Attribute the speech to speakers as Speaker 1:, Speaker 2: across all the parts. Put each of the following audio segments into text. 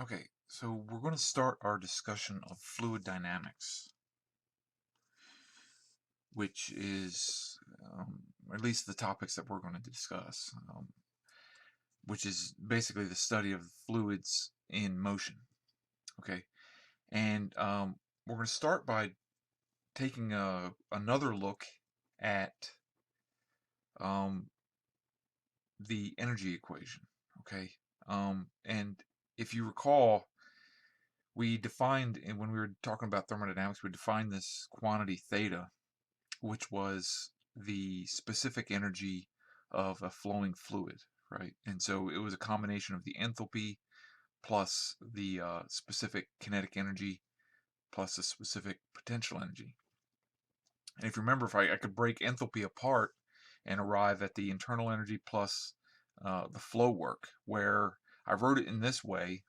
Speaker 1: Okay, so we're going to start our discussion of fluid dynamics, which is, or at least the topics that we're going to discuss, which is basically the study of fluids in motion. Okay, and we're going to start by taking another look at um, the energy equation. Okay, and if you recall, we defined, and when we were talking about thermodynamics, we defined this quantity theta, which was the specific energy of a flowing fluid, right? And so it was a combination of the enthalpy plus the specific kinetic energy plus the specific potential energy. And if you remember, if I could break enthalpy apart and arrive at the internal energy plus the flow work, where I wrote it in this way,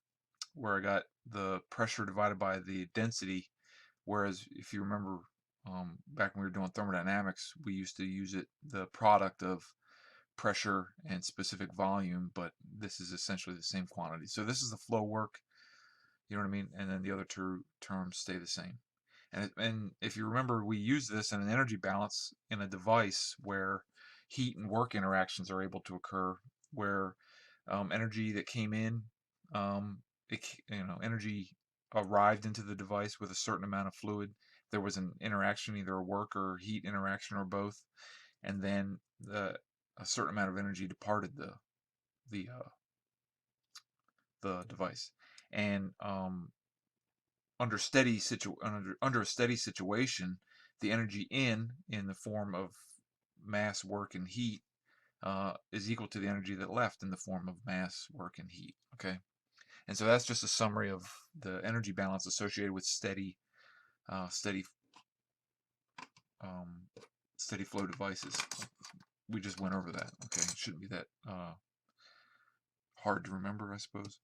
Speaker 1: where I got the pressure divided by the density. Whereas if you remember, back when we were doing thermodynamics, we used to use the product of pressure and specific volume, but this is essentially the same quantity. So this is the flow work, you know what I mean? And then the other two terms stay the same. And if you remember, we use this in an energy balance in a device where heat and work interactions are able to occur, where energy that came in, um, energy arrived into the device with a certain amount of fluid. There was an interaction, either a work or heat interaction or both, and then a certain amount of energy departed the the device. And under a steady situation, the energy in the form of mass, work, and heat is equal to the energy that left in the form of mass, work, and heat. Okay, and so that's just a summary of the energy balance associated with steady, um, steady flow devices. We just went over that. Okay, it shouldn't be that hard to remember, I suppose.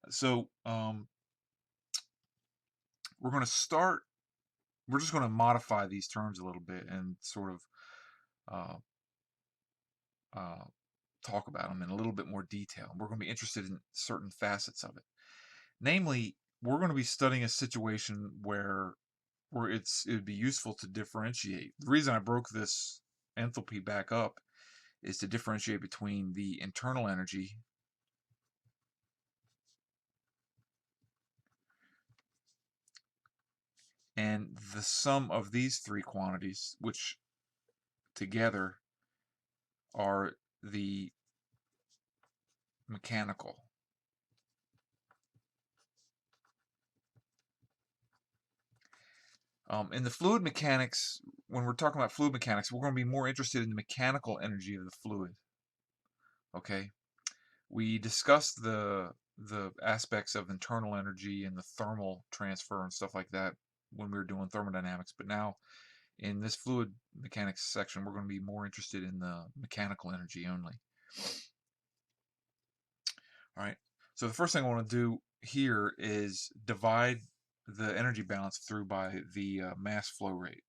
Speaker 1: So we're going to start. We're just going to modify these terms a little bit and sort of uh, uh, talk about them in a little bit more detail. We're going to be interested in certain facets of it. Namely, we're going to be studying a situation where it would be useful to differentiate. The reason I broke this enthalpy back up is to differentiate between the internal energy and the sum of these three quantities, which together are the mechanical. In the fluid mechanics, when we're talking about fluid mechanics, we're going to be more interested in the mechanical energy of the fluid. Okay, we discussed the aspects of internal energy and the thermal transfer and stuff like that when we were doing thermodynamics, but now in this fluid mechanics section, we're going to be more interested in the mechanical energy only. All right. So the first thing I want to do here is divide the energy balance through by the mass flow rate.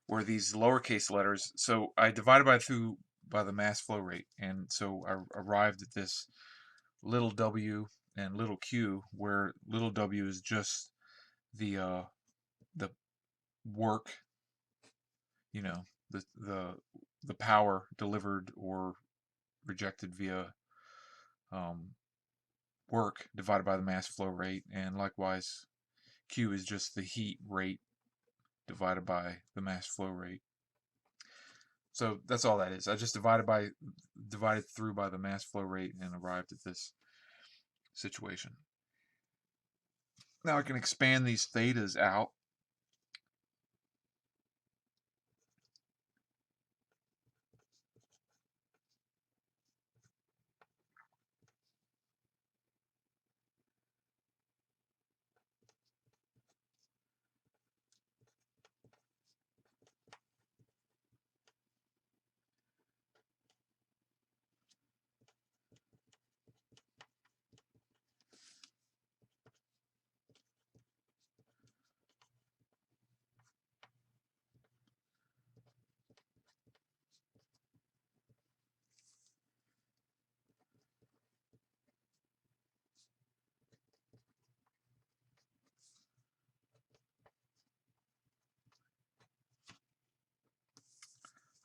Speaker 1: Where these lowercase letters, so I divided by the mass flow rate, and so I arrived at this little w and little q, where little w is just the work, you know, the power delivered or rejected via um, work divided by the mass flow rate, and likewise q is just the heat rate divided by the mass flow rate. So that's all that is. I just divided through by the mass flow rate and arrived at this situation. Now I can expand these thetas out.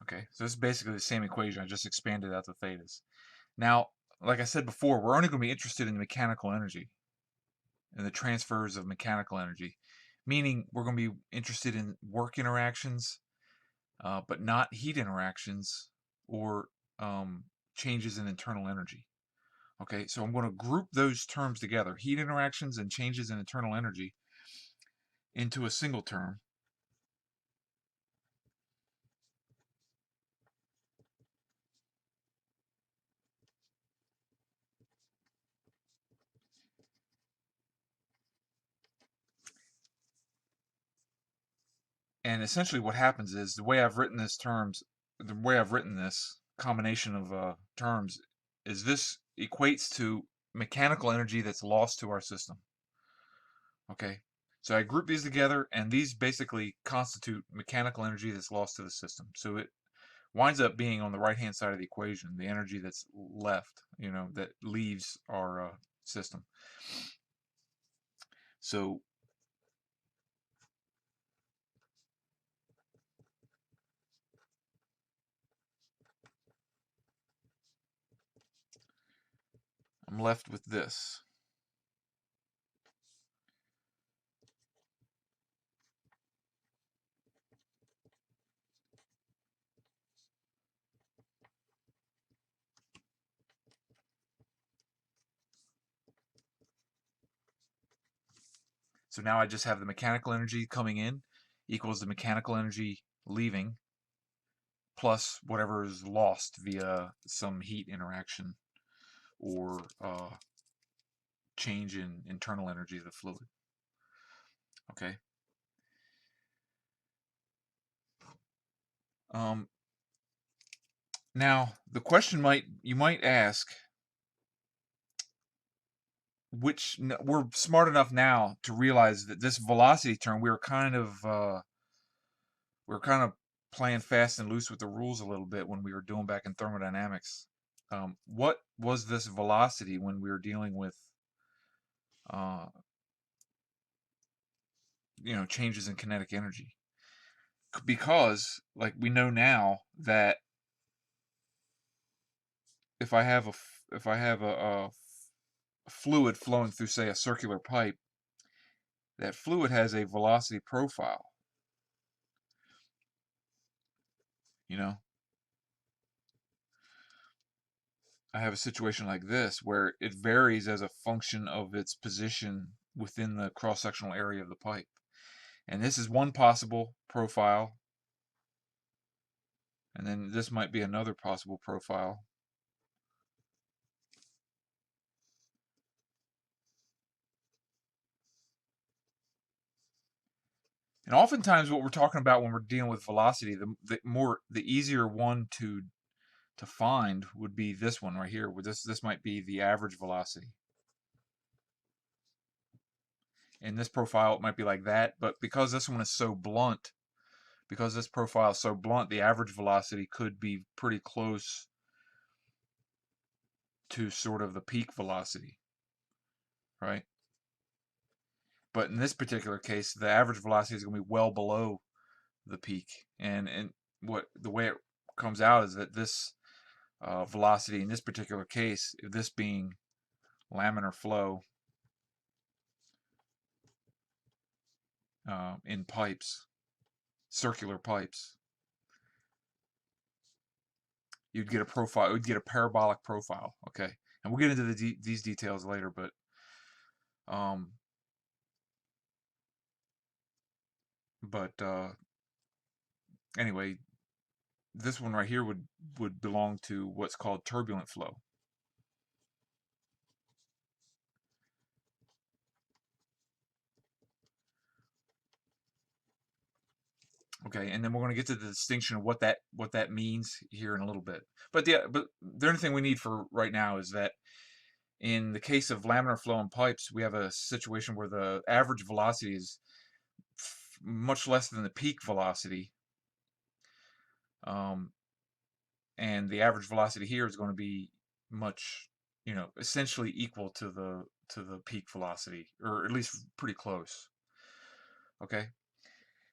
Speaker 1: Okay, so it's basically the same equation. I just expanded out the thetas. Now, like I said before, we're only going to be interested in mechanical energy and the transfers of mechanical energy, meaning we're going to be interested in work interactions, but not heat interactions or changes in internal energy. Okay, so I'm going to group those terms together, heat interactions and changes in internal energy, into a single term. And essentially what happens is the way I've written this combination of terms is this equates to mechanical energy that's lost to our system. Okay, so I group these together, and these basically constitute mechanical energy that's lost to the system. So it winds up being on the right hand side of the equation, the energy that's left, that leaves our system. So I'm left with this. So now I just have the mechanical energy coming in equals the mechanical energy leaving plus whatever is lost via some heat interaction or change in internal energy of the fluid. Okay. Um, Now the question you might ask, which we're smart enough now to realize that this velocity term we were kind of playing fast and loose with the rules a little bit when we were doing back in thermodynamics. What was this velocity when we were dealing with uh, changes in kinetic energy? Because like we know now that if I have a fluid flowing through, say, a circular pipe, that fluid has a velocity profile. You know, I have a situation like this where it varies as a function of its position within the cross-sectional area of the pipe. And this is one possible profile, and then this might be another possible profile. And oftentimes what we're talking about when we're dealing with velocity, the easier one to find would be this one right here, where this might be the average velocity. In this profile, it might be like that, but because this one is so blunt, because this profile is so blunt, the average velocity could be pretty close to sort of the peak velocity, right? But in this particular case, the average velocity is going to be well below the peak, and what the way it comes out is that this velocity in this particular case, this being laminar flow in pipes, circular pipes, you'd get a profile. You'd get a parabolic profile. Okay, and we'll get into these details later. Um, but anyway, this one right here would belong to what's called turbulent flow. Okay, and then we're going to get to the distinction of what that means here in a little bit. But the only thing we need for right now is that in the case of laminar flow in pipes, we have a situation where the average velocity is much less than the peak velocity, um, and the average velocity here is going to be much, essentially equal to the peak velocity, or at least pretty close. Okay,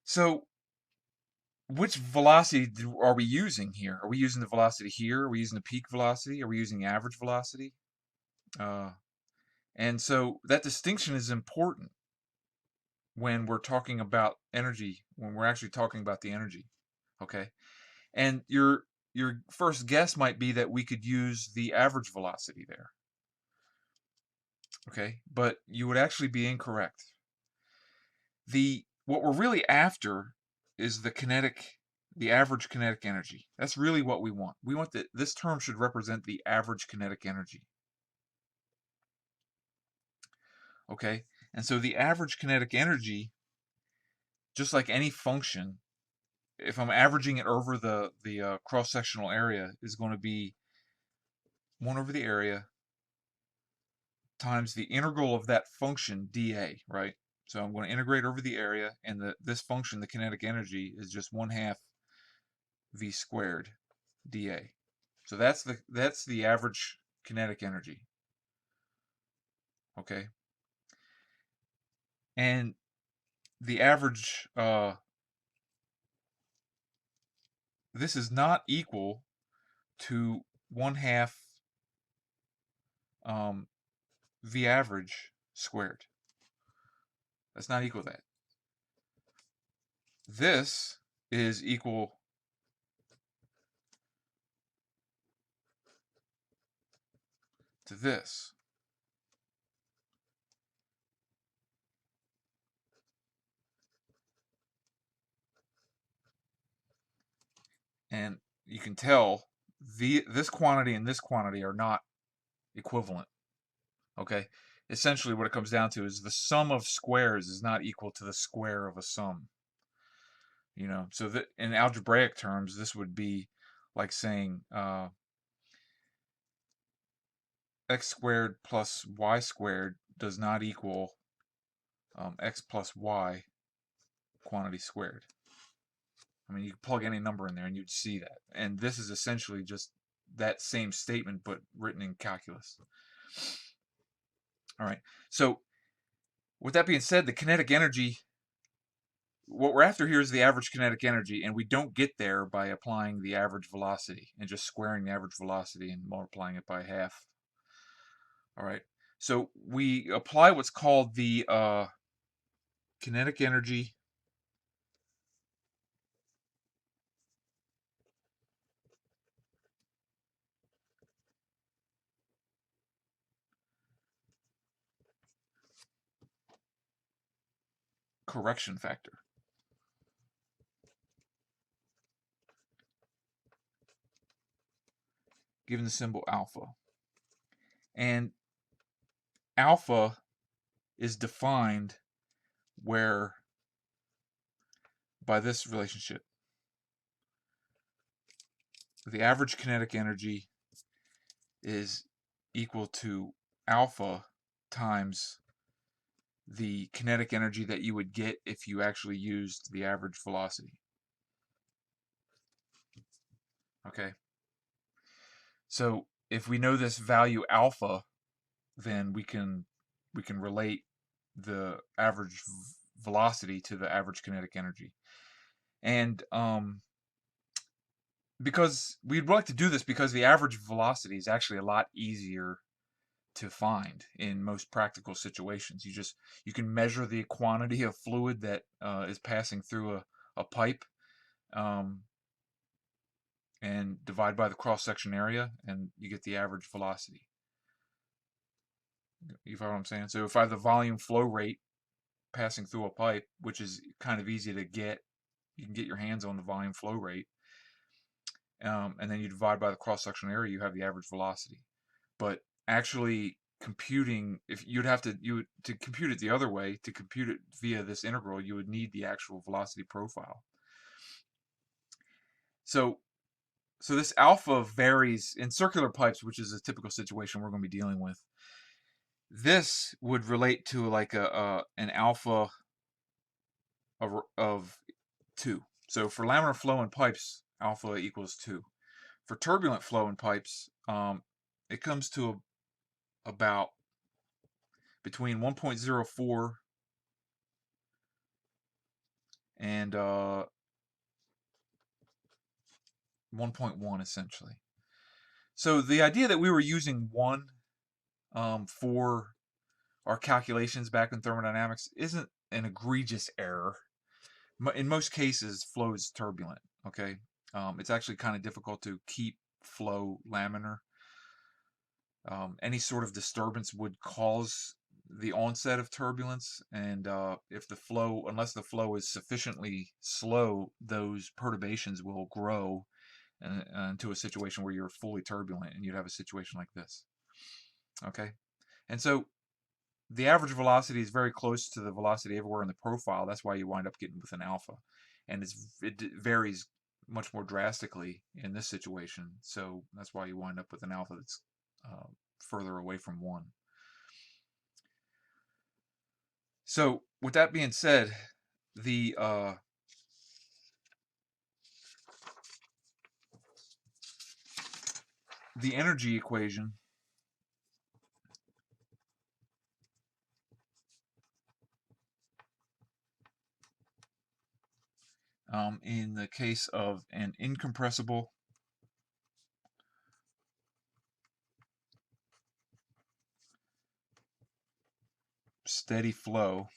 Speaker 1: so which velocity are we using here? Are we using the velocity here? Are we using the peak velocity? Are we using average velocity? Uh, and so that distinction is important when we're talking about energy, when we're actually talking about the energy. Okay. And your first guess might be that we could use the average velocity there. Okay. But you would actually be incorrect. What we're really after is the average kinetic energy. That's really what we want. We want this term should represent the average kinetic energy. Okay? And so the average kinetic energy, just like any function, if I'm averaging it over the cross-sectional area, is going to be 1 over the area times the integral of that function dA, right? So I'm going to integrate over the area, and this function, the kinetic energy, is just 1/2 v squared dA. So that's the average kinetic energy. Okay, and the average this is not equal to 1/2 v average squared. That's not equal to that. This is equal to this. And you can tell this quantity and this quantity are not equivalent. Okay, essentially what it comes down to is the sum of squares is not equal to the square of a sum. So that in algebraic terms, this would be like saying x squared plus y squared does not equal x plus y quantity squared. I mean, you could plug any number in there and you'd see that. And this is essentially just that same statement, but written in calculus. All right. So with that being said, the kinetic energy, what we're after here is the average kinetic energy, and we don't get there by applying the average velocity and just squaring the average velocity and multiplying it by half. All right. So we apply what's called the kinetic energy correction factor, given the symbol alpha. And alpha is defined where by this relationship. The average kinetic energy is equal to alpha times the kinetic energy that you would get if you actually used the average velocity. Okay. So if we know this value alpha, then we can relate the average velocity to the average kinetic energy. And because we'd like to do this because the average velocity is actually a lot easier to find in most practical situations. You can measure the quantity of fluid that is passing through a pipe, um, and divide by the cross-section area, and you get the average velocity. You follow what I'm saying? So if I have the volume flow rate passing through a pipe, which is kind of easy to get, you can get your hands on the volume flow rate, and then you divide by the cross-section area, you have the average velocity. But actually computing, if you'd have to to compute it the other way, to compute it via this integral, you would need the actual velocity profile. So this alpha varies in circular pipes, which is a typical situation we're going to be dealing with. This would relate to like an alpha of 2. So for laminar flow in pipes, alpha equals 2. For turbulent flow in pipes, it comes to about between 1.04 and 1.1 essentially. So the idea that we were using 1 for our calculations back in thermodynamics isn't an egregious error. In most cases, flow is turbulent. Okay, it's actually kind of difficult to keep flow laminar. Any sort of disturbance would cause the onset of turbulence, and if the flow, unless the flow is sufficiently slow, those perturbations will grow into a situation where you're fully turbulent, and you'd have a situation like this. Okay, and so the average velocity is very close to the velocity everywhere in the profile. That's why you wind up getting with an alpha, and it varies much more drastically in this situation. So that's why you wind up with an alpha that's further away from 1. So with that being said, the energy equation in the case of an incompressible steady flow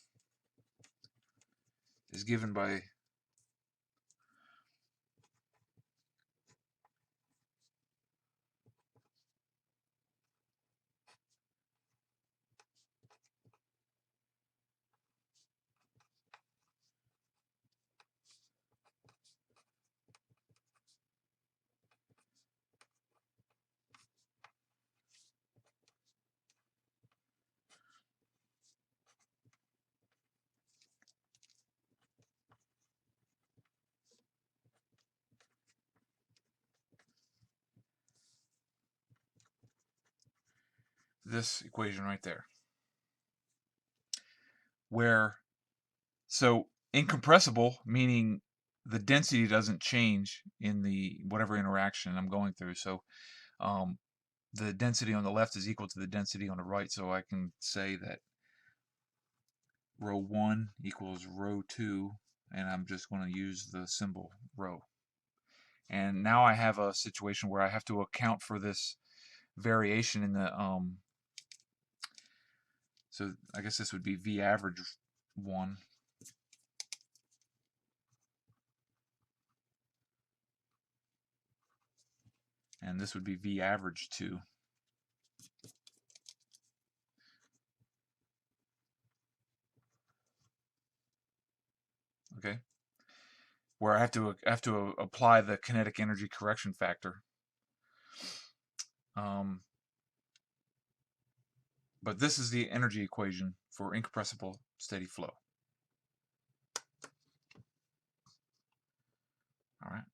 Speaker 1: is given by this equation right there, where so incompressible meaning the density doesn't change in the whatever interaction I'm going through. So um, the density on the left is equal to the density on the right. So I can say that rho 1 equals rho 2, and I'm just going to use the symbol rho. And now I have a situation where I have to account for this variation in the so I guess this would be V average 1, and this would be V average 2. Okay, where I have to apply the kinetic energy correction factor. But this is the energy equation for incompressible steady flow. All right.